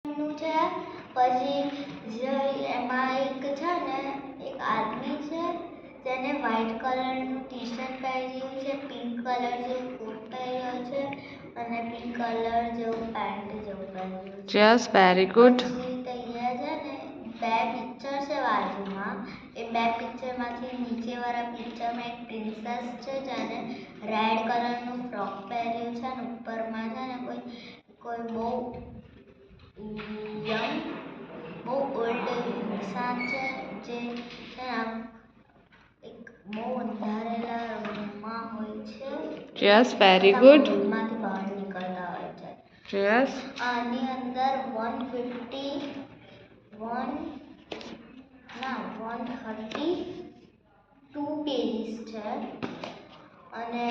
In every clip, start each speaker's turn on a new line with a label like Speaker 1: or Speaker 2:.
Speaker 1: નું છે પછી જે એમાં એક છે ને એક આદમી છે જેને વ્હાઈટ કલરનું ટી-શર્ટ પહેર્યું છે, પિંક કલર જેવું કોટ પહેર્યો છે અને પિંક કલર જેવું પેન્ટ જેવું પહેર્યું છે.
Speaker 2: Yes, very good.
Speaker 1: પછી તૈયાર છે ને બે પિક્ચર છે બાજુમાં. એ બે પિક્ચરમાંથી નીચેવાળા પિક્ચરમાં એક પ્રિન્સેસ છે જેને રેડ કલરનું ફ્રોક પહેર્યું છે અને ઉપરમાં છે ને કોઈ બહુ યંગ બહુ ઓલ્ડ ઇન્સાન છે જે છે આમ એક બહુ અંધારેલા રૂમમાં હોય છે.
Speaker 2: Yes, very good.
Speaker 1: રૂમમાંથી બહાર નીકળતા હોય છે.
Speaker 2: યસ.
Speaker 1: આની અંદર 132 પેજીસ છે અને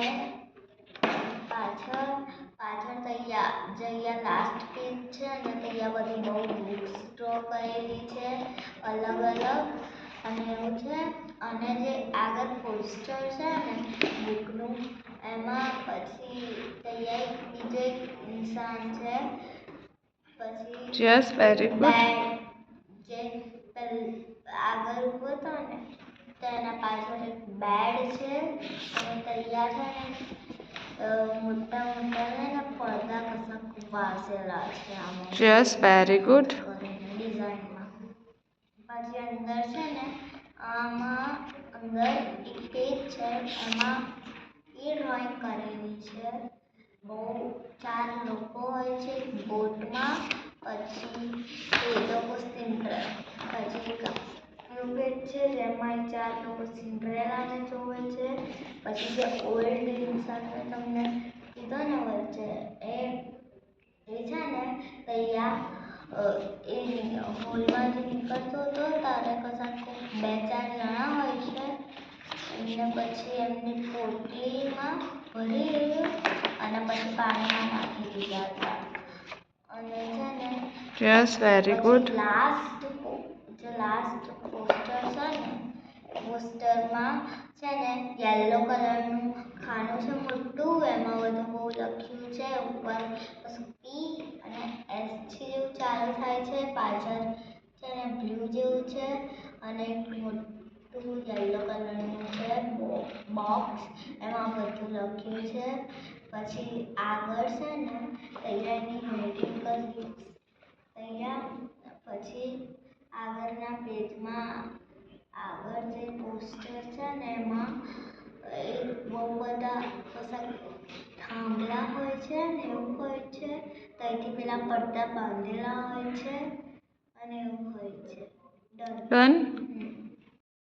Speaker 1: પાછળ તૈયાર લાસ્ટ પેજ છે અને તૈયાર બધી બહુ બુક્સ ડ્રો કરેલી છે અલગ અલગ અને એવું છે. અને જે આગળ પોસ્ટર છે ને બુકનું એમાં પછી તૈયાર બીજો એક ઇન્સાન છે. પછી
Speaker 2: યસ, વેરી ગુડ.
Speaker 1: જે આગળ ઉભો હતો ને તેના પાછળ એક બેડ છે અને તૈયાર છે ને મોટા મોટા છે ને પડદા કશાક વાસેલા છે આમાં.
Speaker 2: Yes, very good.
Speaker 1: ડિઝાઇનમાં પછી અંદર છે ને આમાં અંદર એક પેજ છે એમાં એ ડ્રોઈંગ કરેલી છે. બહુ 4 લોકો હોય છે બોટમાં. પછી એ લોકો પછી પેજ છે જેમાં 4 લોકો સિન્ડ્રેલાને જોવે છે. પછી જે ઓલ્ડ ઇન્સાન તમને કીધો ને વચ્ચે એ છે ને તૈયાર એ હોલમાંથી નીકળતો હતો ત્યારે કશાક 2-4 જણા હોય છે એમને પછી એમની પોટલીમાં ભરી અને પછી પાણીમાં નાખી દીધા હતા. અને છે ને
Speaker 2: yes, very good.
Speaker 1: Last poster છે ને પોસ્ટરમાં છે ને યલો કલરનું ખાનું છે મોટું. એમાં બધું બહુ લખ્યું છે. ઉપર પી અને એસ જેવું ચાલુ થાય છે. પાછળ છે ને બ્લુ જેવું છે અને મોટું યલો કલરનું છે બોક્સ. એમાં બધું લખ્યું છે. પછી આગળ છે ને તૈયારની હેડિંગ કરી તૈયાર. પછી આગળના પેજમાં આગળ જે પોસ્ટર છે ને એમાં બહુ બધા થાંભલા હોય છે ને એવું હોય છે. ત્યાંથી પેલા પડદા બાંધેલા હોય છે અને એવું હોય છે. ડન.